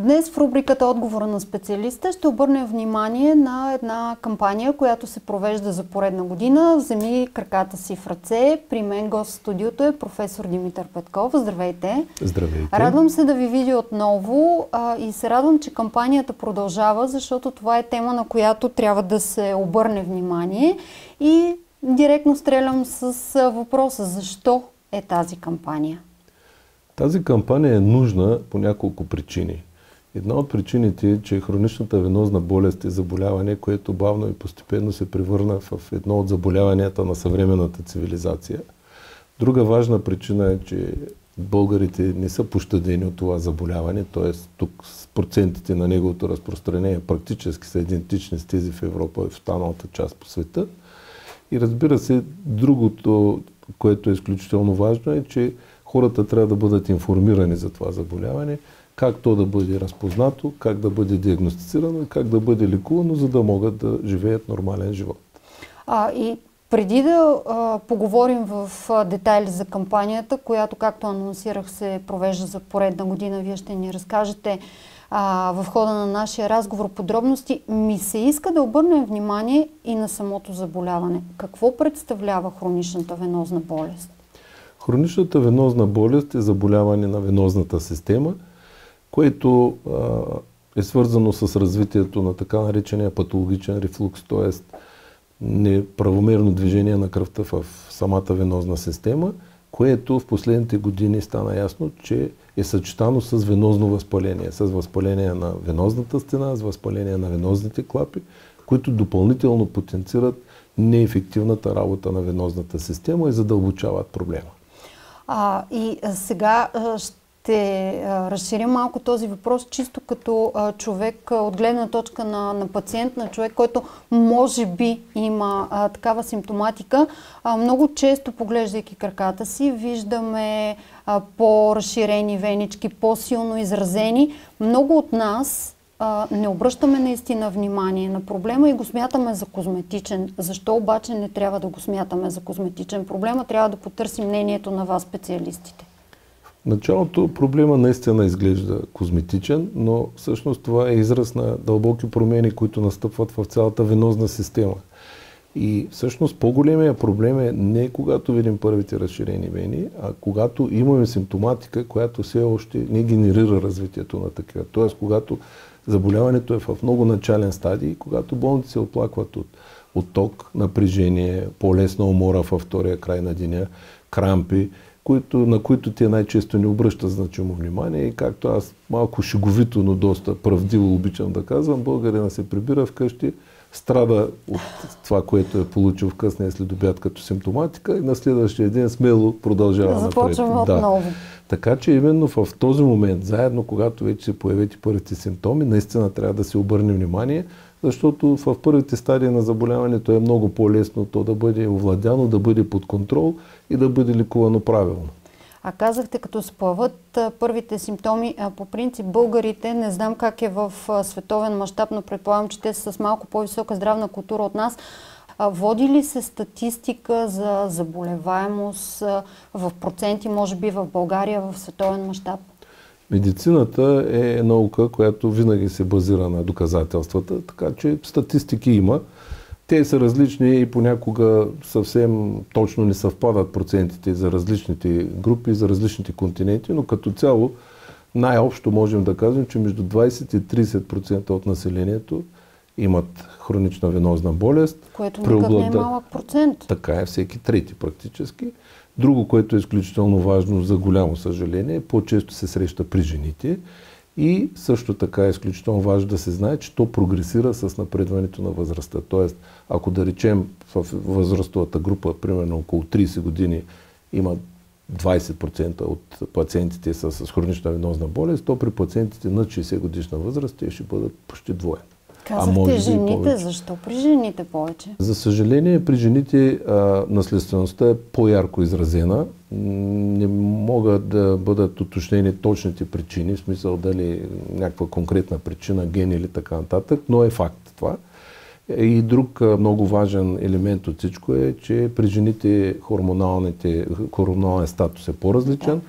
Днес в рубриката Отговора на специалиста ще обърнем внимание на една кампания, която се провежда за поредна година. Вземи краката си в ръце. При мен гост в студиото е професор Димитър Петков. Здравейте! Здравейте! Радвам се да ви видя отново и се радвам, че кампанията продължава, защото това е тема, на която трябва да се обърне внимание. И директно стрелям с въпроса: защо е тази кампания? Тази кампания е нужна по няколко причини. Една от причините е, че хроничната венозна болест е заболяване, което бавно и постепенно се превърна в едно от заболяванията на съвременната цивилизация. Друга важна причина е, че българите не са пощадени от това заболяване, т.е. тук с процентите на неговото разпространение практически са идентични с тези в Европа и в останалата част по света. И разбира се, другото, което е изключително важно, е, че хората трябва да бъдат информирани за това заболяване, как то да бъде разпознато, как да бъде диагностицирано и как да бъде лекувано, за да могат да живеят нормален живот. И преди да поговорим в детайли за кампанията, която, както анонсирах, се провежда за поредна година, вие ще ни разкажете в хода на нашия разговор подробности, ми се иска да обърнем внимание и на самото заболяване. Какво представлява хроничната венозна болест? Хроничната венозна болест е заболяване на венозната система, което е свързано с развитието на така наречения патологичен рефлукс, т.е. неправомерно движение на кръвта в самата венозна система, което в последните години стана ясно, че е съчетано с венозно възпаление, с възпаление на венозната стена, с възпаление на венозните клапи, които допълнително потенцират неефективната работа на венозната система и задълбочават проблема. И сега ще разширим малко този въпрос, чисто като човек от гледна точка на пациент, на човек, който може би има такава симптоматика. Много често, поглеждайки краката си, виждаме по-разширени венички, по-силно изразени. Много от нас не обръщаме наистина внимание на проблема и го смятаме за козметичен. Защо обаче не трябва да го смятаме за козметичен проблема? Трябва да потърсим мнението на вас, специалистите. В началото проблема наистина изглежда козметичен, но всъщност това е израз на дълбоки промени, които настъпват в цялата венозна система. И всъщност по-големия проблем е не когато видим първите разширени вени, а когато имаме симптоматика, която все още не генерира развитието на такива. Тоест, когато заболяването е в много начален стадий, когато болните се оплакват от ток, напрежение, по-лесна умора във втория край на деня, крампи, на които те най-често не обръщат значимо внимание. И както аз малко шеговито, но доста правдиво обичам да казвам, българина се прибира вкъщи, страда от това, което е получил в късния следобед като симптоматика и на следващия ден смело продължава напред. Започваме отново. Така че именно в този момент, заедно когато вече се появят и първите симптоми, наистина трябва да се обърне внимание, защото в първите стадии на заболяването е много по-лесно то да бъде овладяно, да бъде под контрол и да бъде лекувано правилно. Казахте, като се появят първите симптоми, по принцип българите, не знам как е в световен мащаб, но предполагам, че те са с малко по-висока здравна култура от нас. Води ли се статистика за заболеваемост в проценти, може би в България, в световен мащаб? Медицината е наука, която винаги се базира на доказателствата, така че статистики има. Те са различни и понякога съвсем точно не съвпадат процентите за различните групи, за различните континенти, но като цяло най-общо можем да кажем, че между 20 и 30% от населението имат хронична венозна болест. Което никак не е малък процент. Така е, всеки трети практически. Друго, което е изключително важно, за голямо съжаление, по-често се среща при жените. И също така е изключително важно да се знае, че то прогресира с напредването на възрастта. Тоест, ако да речем в възрастовата група, примерно около 30 години, има 20% от пациентите с хронична венозна болест, то при пациентите над 60 годишна възраст те ще бъдат почти двоен. Казахте жените, защо при жените повече? За съжаление, при жените наследствеността е по-ярко изразена. Не могат да бъдат уточнени точните причини, в смисъл дали някаква конкретна причина, ген или така нататък, но е факт това. И друг много важен елемент от всичко е, че при жените хормоналният статус е по-различен.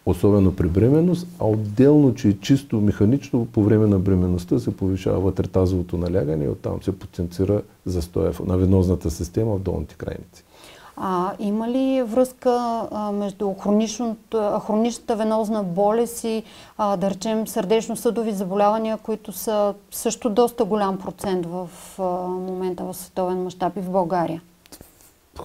особено при бременност, а отделно, че чисто механично по време на бременността се повишава вътретазовото налягане и оттам се потенцира застоя на венозната система в долните крайници. Има ли връзка между хроничната венозна болест и, да речем, сърдечно-съдови заболявания, които са също доста голям процент в момента в световен мащаб и в България?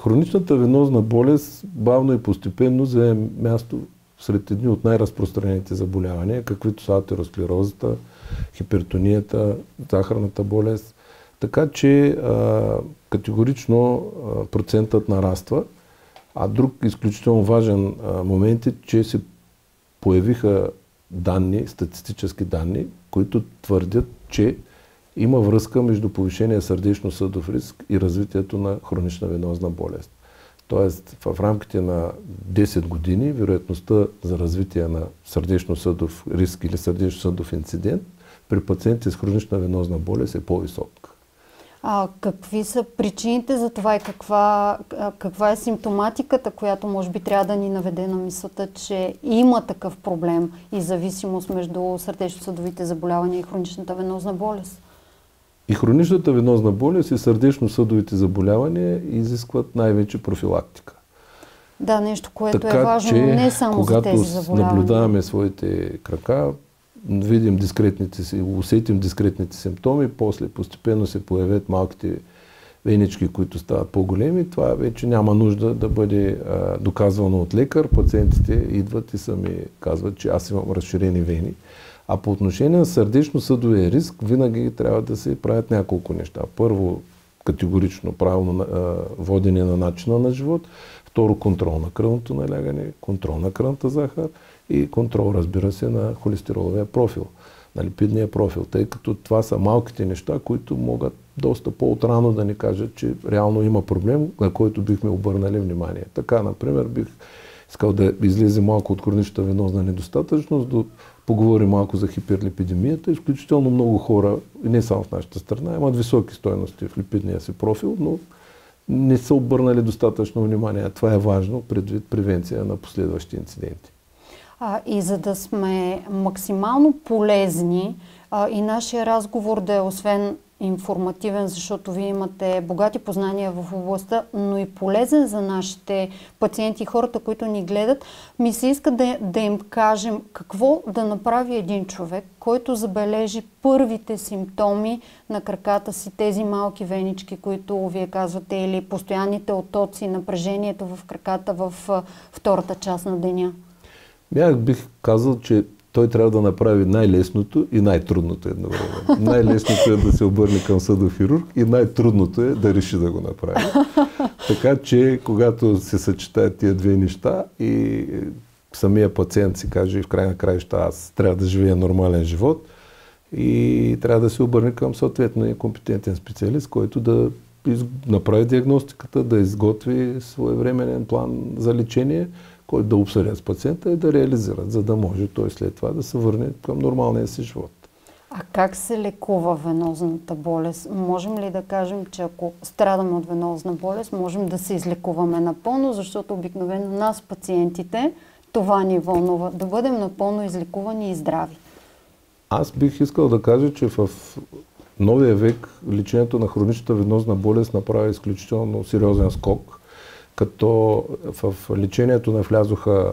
Хроничната венозна болест бавно и постепенно заема място сред едни от най-разпространените заболявания, каквито са атеросклерозата, хипертонията, захарната болест. Така че категорично процентът нараства. А друг изключително важен момент е, че се появиха данни, статистически данни, които твърдят, че има връзка между повишения сърдечно-съдов риск и развитието на хронична венозна болест. Тоест, в рамките на 10 години, вероятността за развитие на сърдечно-съдов риск или сърдечно-съдов инцидент при пациенти с хронична венозна болест е по-висок. Какви са причините за това и каква е симптоматиката, която може би трябва да ни наведе на мисълта, че има такъв проблем и зависимост между сърдечно-съдовите заболявания и хроничната венозна болест? И хроничната венозна болест и сърдечно-съдовите заболявания изискват най-вече профилактика. Да, нещо, което е важно не само за тези заболявания. Когато наблюдаваме своите крака, видим усетим дискретните симптоми, после постепенно се появят малките венички, които стават по-големи. Това вече няма нужда да бъде доказвано от лекар. Пациентите идват и сами казват, че аз имам разширени вени. А по отношение на сърдечно-съдовия риск, винаги трябва да се правят няколко неща. Първо, категорично правилно водене на начина на живот. Второ, контрол на кръвното налягане, контрол на кръвната захар и контрол, разбира се, на холестероловия профил, на липидния профил, тъй като това са малките неща, които могат доста по-отрано да ни кажат, че реално има проблем, на който бихме обърнали внимание. Така, например, бих искал да излезе малко от хроничната венозна недостатъчност, да поговорим малко за хиперлипидемията. Изключително много хора, и не само в нашата страна, имат високи стойности в липидния си профил, но не са обърнали достатъчно внимание. Това е важно предвид превенция на последващи инциденти. И за да сме максимално полезни и нашия разговор да е освен информативен, защото вие имате богати познания в областта, но и полезен за нашите пациенти и хората, които ни гледат, ми се иска да им кажем какво да направи един човек, който забележи първите симптоми на краката си, тези малки венички, които вие казвате, или постоянните оттоци, напрежението в краката в втората част на деня. Аз бих казал, че той трябва да направи най-лесното и най-трудното едновременно. Най-лесното е да се обърне към съдов хирург и най-трудното е да реши да го направи. Така че, когато се съчетаят тия две неща и самия пациент си каже, в край на краища, аз трябва да живея нормален живот и трябва да се обърне към съответно компетентен специалист, който да направи диагностиката, да изготви своевременен план за лечение, който да обсъдят с пациента и да реализират, за да може той след това да се върне към нормалния си живот. А как се лекува венозната болест? Можем ли да кажем, че ако страдаме от венозна болест, можем да се излекуваме напълно, защото обикновено нас, пациентите, това ни вълнува, да бъдем напълно излекувани и здрави? Аз бих искал да кажа, че в новия век лечението на хроничната венозна болест направи изключително сериозен скок, като в лечението навлязоха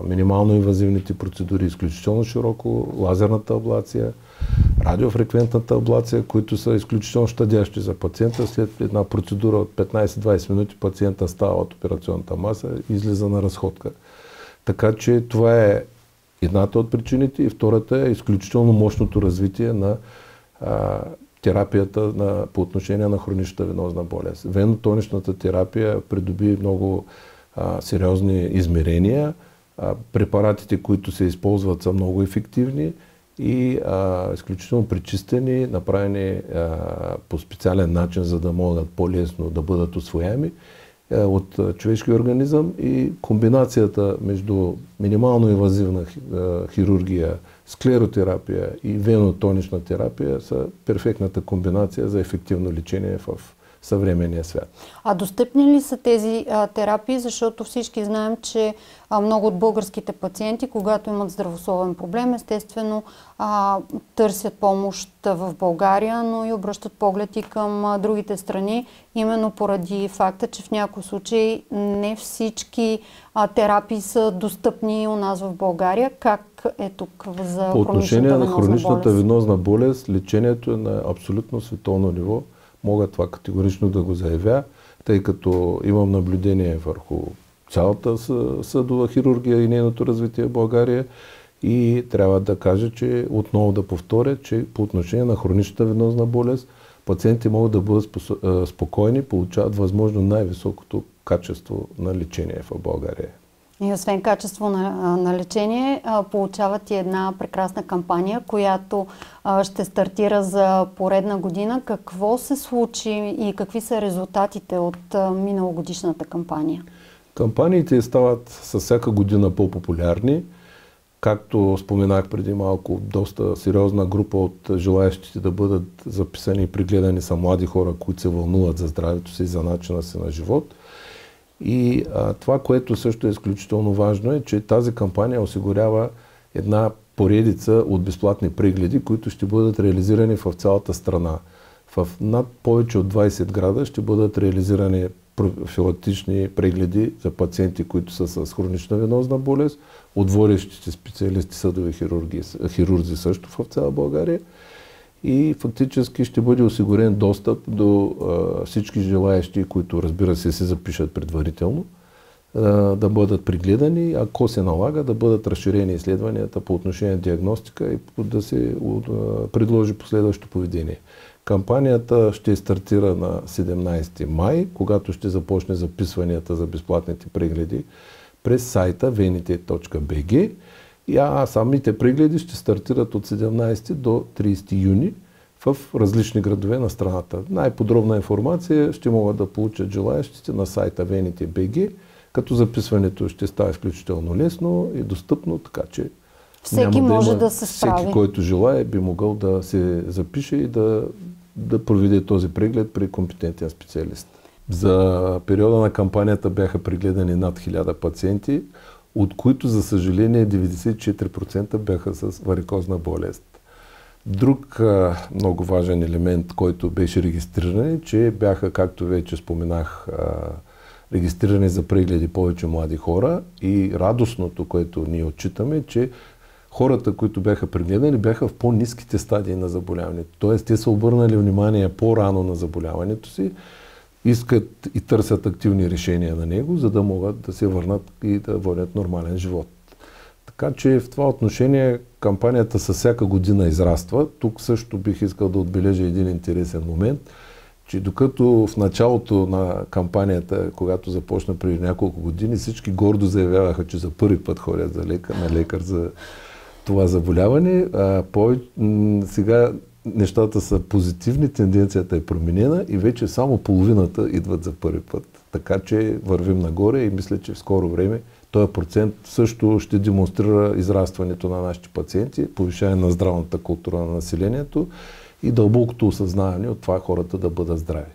минимално инвазивните процедури, изключително широко, лазерната аблация, радиофреквентната аблация, които са изключително щадящи за пациента. След една процедура от 15-20 минути пациента става от операционната маса и излиза на разходка. Така че това е едната от причините и втората е изключително мощното развитие на терапията по отношение на хроничната венозна болест. Венотоничната терапия придоби много сериозни измерения. Препаратите, които се използват, са много ефективни и изключително пречистени, направени по специален начин, за да могат по-лесно да бъдат усвояеми от човешкия организъм, и комбинацията между минимално инвазивна хирургия, склеротерапия и венотонична терапия са перфектната комбинация за ефективно лечение в съвременния свят. А достъпни ли са тези терапии? Защото всички знаем, че много от българските пациенти, когато имат здравословен проблем, естествено търсят помощ в България, но и обръщат поглед и към другите страни, именно поради факта, че в някои случаи не всички терапии са достъпни у нас в България. Как е тук за по отношение на хроничната болест? венозна болест, лечението е на абсолютно световно ниво. Мога това категорично да го заявя, тъй като имам наблюдение върху цялата съдова хирургия и нейното развитие в България и трябва да кажа, че отново да повторя, че по отношение на хроничната венозна болест пациенти могат да бъдат спокойни, получават възможно най-високото качество на лечение в България. И освен качество на лечение, получават и една прекрасна кампания, която ще стартира за поредна година. Какво се случи и какви са резултатите от миналогодишната кампания? Кампаниите стават със всяка година по-популярни. Както споменах преди малко, доста сериозна група от желаящите да бъдат записани и пригледани са млади хора, които се вълнуват за здравето си и за начина си на живот. И това, което също е изключително важно е, че тази кампания осигурява една поредица от безплатни прегледи, които ще бъдат реализирани в цялата страна. В над повече от 20 града ще бъдат реализирани профилактични прегледи за пациенти, които са с хронична венозна болест, от водещите специалисти съдови хирурзи също в цяла България. И фактически ще бъде осигурен достъп до всички желаящи, които, разбира се, запишат предварително, да бъдат пригледани, ако се налага, да бъдат разширени изследванията по отношение на диагностика и да се предложи последващо поведение. Кампанията ще стартира на 17 май, когато ще започне записванията за безплатните прегледи през сайта venite.bg. И самите прегледи ще стартират от 17 до 30 юни в различни градове на страната. Най-подробна информация ще могат да получат желаящите на сайта venite.bg, като записването ще става изключително лесно и достъпно, така че всеки може да се справи. Всеки, който желае, би могъл да се запише и да проведе този преглед при компетентен специалист. За периода на кампанията бяха прегледани над 1000 пациенти, от които, за съжаление, 94% бяха с варикозна болест. Друг много важен елемент, който беше регистриран, е, че бяха, както вече споменах, регистрирани за прегледи повече млади хора и радостното, което ние отчитаме, че хората, които бяха прегледани, бяха в по-ниските стадии на заболяването. Тоест, те са обърнали внимание по-рано на заболяването си, искат и търсят активни решения на него, за да могат да се върнат и да водят нормален живот. Така че в това отношение кампанията със всяка година израства. Тук също бих искал да отбележа един интересен момент, че докато в началото на кампанията, когато започна преди няколко години, всички гордо заявяваха, че за първи път ходят на лекар за това заболяване, сега нещата са позитивни, тенденцията е променена и вече само половината идват за първи път. Така че вървим нагоре и мисля, че в скоро време този процент също ще демонстрира израстването на нашите пациенти, повишаване на здравната култура на населението и дълбокото осъзнаване от това хората да бъдат здрави.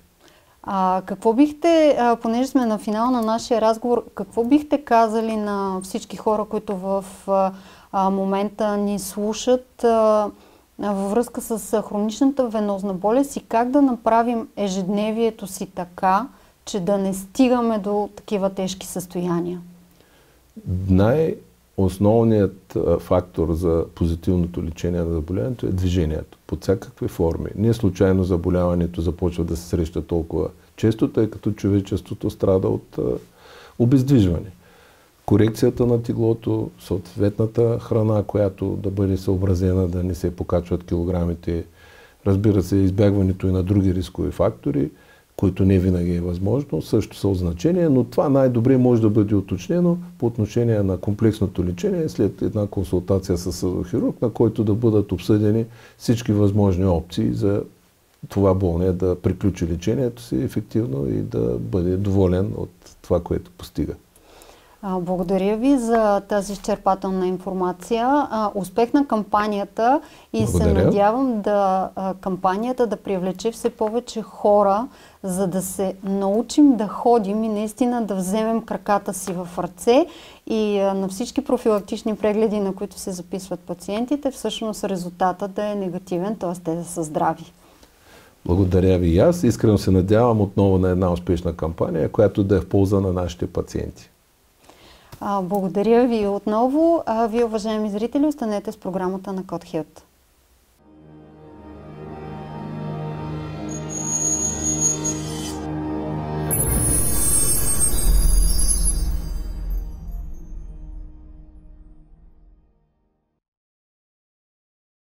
Какво бихте, понеже сме на финал на нашия разговор, какво бихте казали на всички хора, които в момента ни слушат във връзка с хроничната венозна болест и как да направим ежедневието си така, че да не стигаме до такива тежки състояния? Най-основният фактор за позитивното лечение на заболяването е движението, под всякакви форми. Не случайно заболяването започва да се среща толкова често, тъй като човечеството страда от обездвижване. Корекцията на теглото, съответната храна, която да бъде съобразена, да не се покачват килограмите, разбира се, избягването и на други рискови фактори, които не винаги е възможно, също са от значение, но това най-добре може да бъде уточнено по отношение на комплексното лечение след една консултация с хирург, на който да бъдат обсъдени всички възможни опции за това болния да приключи лечението си ефективно и да бъде доволен от това, което постига. Благодаря ви за тази изчерпателна информация. Успех на кампанията и Благодаря. се надявам кампанията да привлече все повече хора, за да се научим да ходим и наистина да вземем краката си в ръце и на всички профилактични прегледи, на които се записват пациентите, всъщност резултатът да е негативен, т.е. те да са здрави. Благодаря ви и аз. Искрено се надявам отново на една успешна кампания, която да е в полза на нашите пациенти. Благодаря ви отново. Вие, уважаеми зрители, останете с програмата на Код Хелт.